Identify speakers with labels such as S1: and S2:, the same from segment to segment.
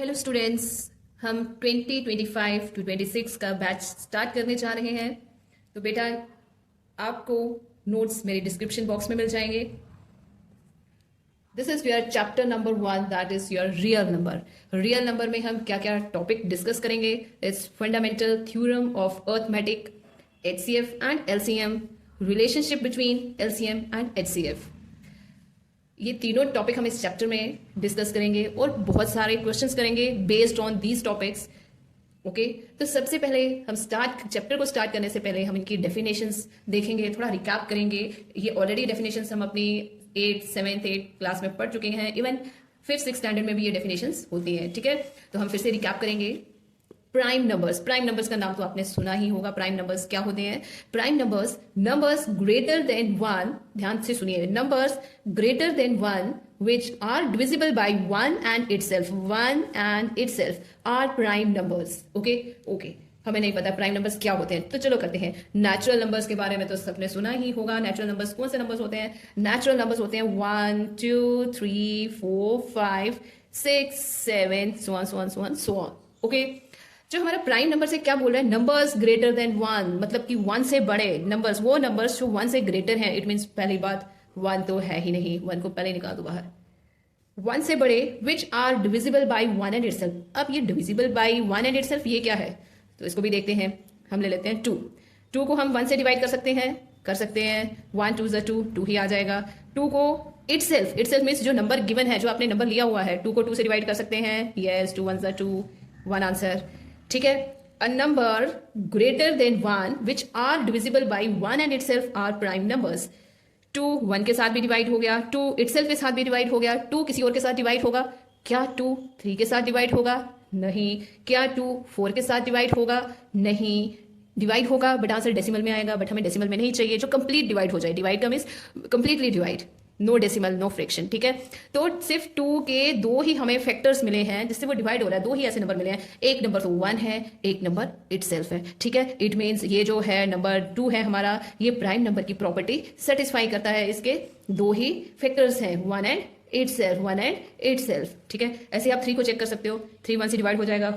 S1: Hello students, हम 2025 to 26 का batch start करने जा रहे हैं। तो बेटा, आपको नोट्स मेरे डिस्क्रिप्शन बॉक्स में मिल जाएंगे। This is your chapter number 1, that is your real number. Real number में हम क्या क्या टॉपिक डिस्कस करेंगे? Its fundamental theorem of arithmetic, HCF and LCM, relationship between LCM and HCF. ये तीनों टॉपिक हम इस चैप्टर में डिस्कस करेंगे और बहुत सारे क्वेश्चंस करेंगे based on these topics. Okay, तो सबसे पहले हम चैप्टर को स्टार्ट करने से पहले हम इनकी डेफिनेशंस देखेंगे, थोड़ा रिकैप करेंगे। ये ऑलरेडी डेफिनेशंस हम अपनी 7th 8th क्लास में पढ़ चुके हैं, इवन 5th 6th स्टैंडर्ड में भी ये डेफिनेशंस होती हैं। ठीक है, तो हम फिर से रिकैप करेंगे। प्राइम नंबर्स का नाम तो आपने सुना ही होगा। प्राइम नंबर्स क्या होते हैं? प्राइम नंबर्स ग्रेटर देन 1, ध्यान से सुनिए, numbers greater than 1 which are divisible by 1 and itself are prime numbers। Okay, हमें नहीं पता प्राइम नंबर्स क्या होते हैं, तो चलो करते हैं। नेचुरल नंबर्स के बारे में तो सबने सुना ही होगा। नेचुरल नंबर्स कौन से नंबर्स होते हैं? नेचुरल नंबर्स होते हैं 1 2 3 4 5 6 7 so on। ओके, जो हमारा प्राइम नंबर से क्या बोल रहा है? नंबर्स ग्रेटर देन 1, मतलब कि 1 से बड़े नंबर्स, वो नंबर्स जो 1 से ग्रेटर हैं। इट मीन्स पहली बात 1 तो है ही नहीं, 1 को पहले निकाल दो बाहर। 1 से बड़े which are divisible by 1 and itself. अब ये डिविजिबल बाई 1 एंड इटसेल्फ ये क्या है? तो इसको भी देखते हैं। हम ले लेते हैं 2 को हम 1 से डिवाइड कर सकते हैं 1 2 2 ही आ जाएगा। 2 को इटसेल्फ मीन्स जो नंबर गिवन है, जो आपने नंबर लिया हुआ है, 2 को 2 से डिवाइड कर सकते हैं। Yes, 2 1 2, 1 answer. ठीक है, a number greater than 1 which are divisible by 1 and itself are prime numbers. 2 1 के साथ भी डिवाइड हो गया, 2 इटसेल्फ के साथ भी डिवाइड हो गया, 2 किसी और के साथ डिवाइड होगा। क्या 2 3 के साथ डिवाइड होगा? नहीं। क्या 2 4 के साथ डिवाइड होगा? नहीं। डिवाइड होगा बट आंसर डेसिमल में आएगा, बट हमें डेसिमल में नहीं चाहिए, जो कंप्लीट डिवाइड हो जाए। डिवाइड का means completely divide, no decimal no fraction. ठीक है, तो सिर्फ 2 के 2 ही हमें फैक्टर्स मिले हैं जिससे वो डिवाइड हो रहा है। 2 ही ऐसे नंबर मिले हैं, एक नंबर तो 1 है, एक नंबर इटसेल्फ है। ठीक है, इट मीन्स ये जो है नंबर 2 है हमारा, ये प्राइम नंबर की प्रॉपर्टी सेटिस्फाई करता है। इसके 2 ही फैक्टर्स हैं, 1 एंड इटसेल्फ। ठीक है, ऐसे आप 3 को चेक कर सकते हो। 3 1 से डिवाइड हो जाएगा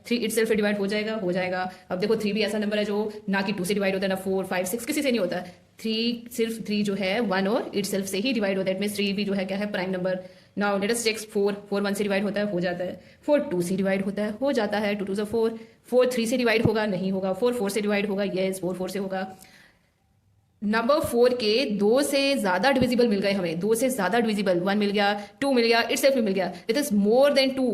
S1: 3 इटसेल्फ से डिवाइड हो जाएगा। अब देखो 3 भी ऐसा नंबर है जो ना कि 2 से डिवाइड होता है, ना 4 5 6 किसी से नहीं होता। 3 सिर्फ जो है 1 और इटसेल्फ से ही डिवाइड होता है। इट मींस 3 भी जो है क्या है? Prime number. Now let us check 4 1 से डिवाइड होता है, हो जाता है। 4 2 से डिवाइड होता है, हो जाता है। 2 2 4 4 3 से डिवाइड होगा, नहीं होगा। 4 4 से डिवाइड होगा, यस 4 4 से होगा। नंबर 4 के 2 से ज्यादा डिविजिबल मिल गए हमें, 2 से ज्यादा डिविजिबल, 1 मिल गया, 2 मिल गया, इटसेल्फ मिल गया। इट इज मोर देन 2,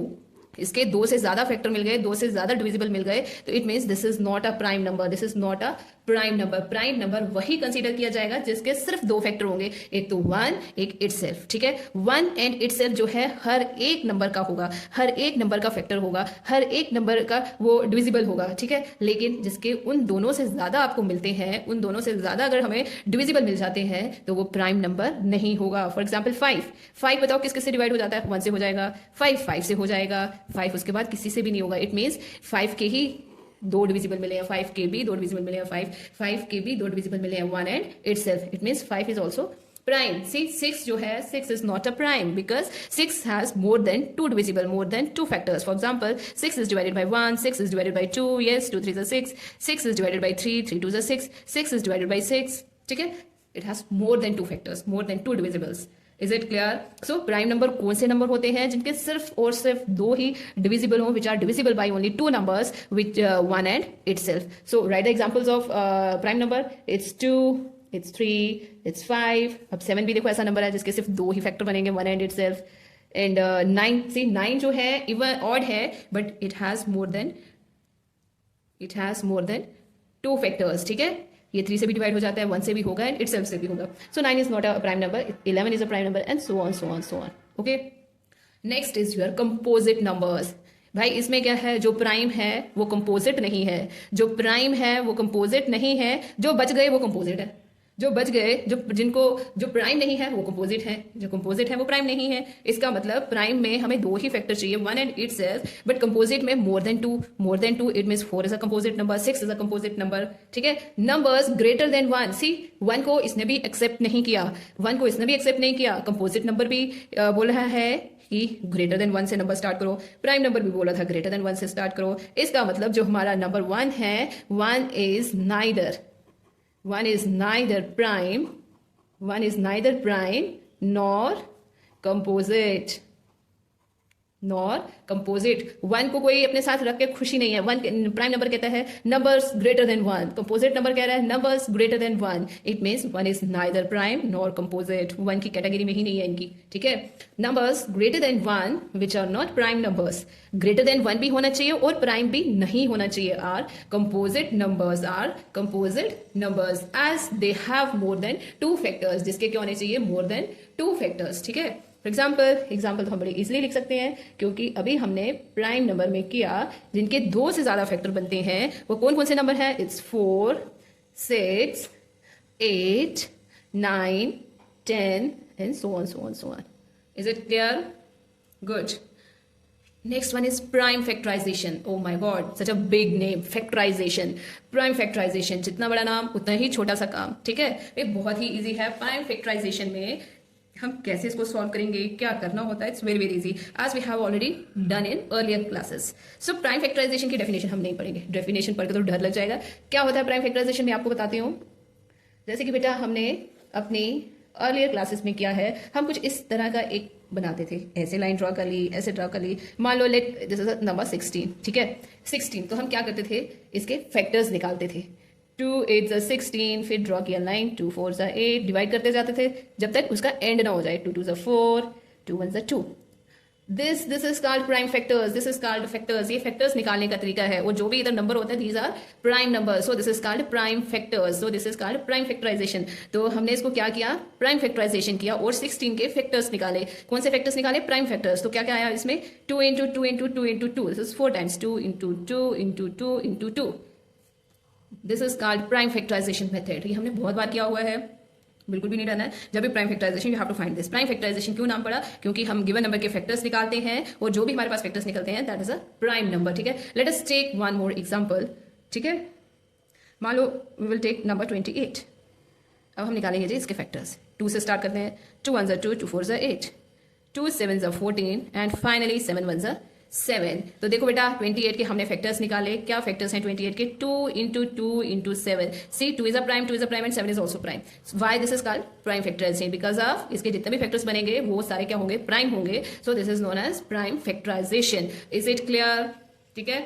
S1: इसके 2 से ज्यादा फैक्टर मिल गए, 2 से ज्यादा डिविजिबल मिल गए, तो it means this is not a prime number. This is not a prime number. Prime number वही कंसीडर किया जाएगा जिसके सिर्फ 2 फैक्टर होंगे, एक तो 1 एक इटसेल्फ। ठीक है, 1 एंड इटसेल्फ जो है हर एक नंबर का होगा, हर एक नंबर का फैक्टर होगा, हर एक नंबर का वो डिविजिबल होगा। ठीक है, लेकिन जिसके उन दोनों से ज्यादा आपको मिलते हैं, उन दोनों से ज्यादा अगर हमें डिविजिबल मिल जाते हैं तो वो प्राइम नंबर नहीं होगा। फॉर एग्जाम्पल 5 बताओ किस किस से डिवाइड हो जाता है? 1 से हो जाएगा, 5 से हो जाएगा, 5 उसके बाद किसी से भी नहीं होगा। इट मीन्स 5 के ही 2 डिविजिबल मिले हैं, 5 के भी 2 डिविजिबल मिले हैं, 5 के भी 2 डिविजिबल मिले हैं, 1 and itself. It means 5 is also prime। See, 6 जो है, 6 is not a prime because 6 has more than 2 divisible, more than 2 factors. For example, 6 is divided by 1, 6 is divided by 2, yes, 2 3 is 6, 6 is divided by 3, 3 2 is 6, 6 is divided by 6. ठीक है, it has more than 2 factors, more than 2 divisibles. Is it clear? So prime number कौन से number होते हैं जिनके सिर्फ और सिर्फ 2 ही डिविजिबल हो, which are divisible by only 2 numbers, which 1 and itself. So write the examples of prime number. It's 2, it's 3, it's 5. अब 7 भी देखो ऐसा नंबर है जिसके सिर्फ 2 ही फैक्टर बनेंगे, 1 एंड इटसेल्फ। एंड 9, सी 9 जो है इवन ऑड है, but it has more than 2 factors. ठीक है, ये 3 से भी डिवाइड हो जाता है, 1 से भी होगा एंड इटसेल्फ से भी होगा। सो 9 is not a prime number, 11 is a prime number and so on. Okay, next is your composite numbers. भाई इसमें क्या है? जो प्राइम है वो कंपोजिट नहीं है, जो प्राइम है वो कंपोजिट नहीं है, जो बच गए वो कंपोजिट है। जो बच गए, जो प्राइम नहीं है वो कंपोजिट है, जो कंपोजिट है वो प्राइम नहीं है। इसका मतलब प्राइम में हमें 2 ही फैक्टर चाहिए, 1 एंड इटसेल्फ, बट कंपोजिट में मोर than 2। It means 4 is a composite number, 6 is a composite number. ठीक है, नंबर्स ग्रेटर देन 1। सी 1 को इसने भी एक्सेप्ट नहीं किया, कंपोजिट नंबर भी बोल रहा है कि ग्रेटर देन 1 से नंबर स्टार्ट करो, प्राइम नंबर भी बोला था ग्रेटर देन 1 से स्टार्ट करो। इसका मतलब जो हमारा नंबर 1 है, 1 is neither prime nor composite. 1 को कोई अपने साथ रख के खुशी नहीं है। 1 प्राइम नंबर कहता है numbers greater than 1, composite number कह रहा है numbers greater than 1। It means 1 is neither prime nor composite, 1 की कैटेगरी में ही नहीं है इनकी, ठीक है। Numbers greater than 1 which are not prime numbers, greater than 1 भी होना चाहिए और प्राइम भी नहीं होना चाहिए, are composite numbers as they have more than 2 factors, जिसके क्या होने चाहिए, मोर देन 2 फैक्टर्स, ठीक है। एग्जाम्पल तो हम बड़े इजीली लिख सकते हैं, क्योंकि अभी हमने प्राइम नंबर में किया जिनके 2 से ज्यादा फैक्टर बनते हैं, वो कौन कौन से नंबर है, it's 4, 6, 8, 9, 10 and so on. Is it clear? Good. Next one is prime factorization. Oh my god, such a big name, factorization. Prime factorization, जितना बड़ा नाम उतना ही छोटा सा काम, ठीक है। ये बहुत ही इजी है। प्राइम फैक्टराइजेशन में हम कैसे इसको सॉल्व करेंगे, क्या करना होता है, it's very very easy, as we have already done in earlier classes. So prime factorization की डेफिनेशन हम नहीं पढ़ेंगे, डेफिनेशन पढ़ के तो डर लग जाएगा। क्या होता है प्राइम फैक्टराइजेशन में, आपको बताती हूँ। जैसे कि बेटा हमने अपनी अर्लियर क्लासेस में किया है, हम कुछ इस तरह का एक बनाते थे, ऐसे लाइन ड्रॉ कर ली, ऐसे ड्रॉ कर ली। मान लो लेट दिस इज नंबर 16, ठीक है, 16। तो हम क्या करते थे, इसके फैक्टर्स निकालते थे। 2 8 16, फिर ड्रॉ किया लाइन, 2 4 8, डिवाइड करते जाते थे जब तक उसका एंड ना हो जाए। 2 2 4, 2 1 2। This is called prime factors, this is called factors. ये फैक्टर्स निकालने का तरीका है, और जो भी इधर नंबर होता है these are prime number, so this is called prime factors, so this is called prime factorization. तो हमने इसको क्या किया, प्राइम फैक्टराइजेशन किया और 16 के फैक्टर्स निकाले। कौन से फैक्टर्स निकाले, प्राइम फैक्टर्स। तो क्या क्या आया इसमें, 2 × 2 × 2 × 2, this is 4 times 2 × 2 × 2 × 2। This is called prime factorization method. ये हमने बहुत बार किया हुआ है, बिल्कुल भी नहीं डरना है। जब भी prime factorization, you have to find this. Prime factorization क्यों नाम पड़ा, क्योंकि हम गिवन नंबर के फैक्टर्स निकालते हैं, और जो भी हमारे पास फैक्टर्स निकलते हैं that is a prime number, ठीक है। Let us take one more example, ठीक है। मान लो वी विल टेक नंबर 28। अब हम निकालेंगे जी इसके फैक्टर्स। 2 से स्टार्ट करते हैं, 2 1 2, 2 4 8, 2 7 14 एंड फाइनली 7 1 7। तो देखो बेटा 28 के हमने फैक्टर्स निकाले। क्या फैक्टर्स हैं 28 के, 2 × 2 × 7। See 2 is a prime and 7 is also prime. Why this is called prime factorization, because of इसके जितने भी फैक्टर्स बनेंगे वो सारे क्या होंगे, प्राइम होंगे। So this is known as prime factorization. Is it clear? ठीक है।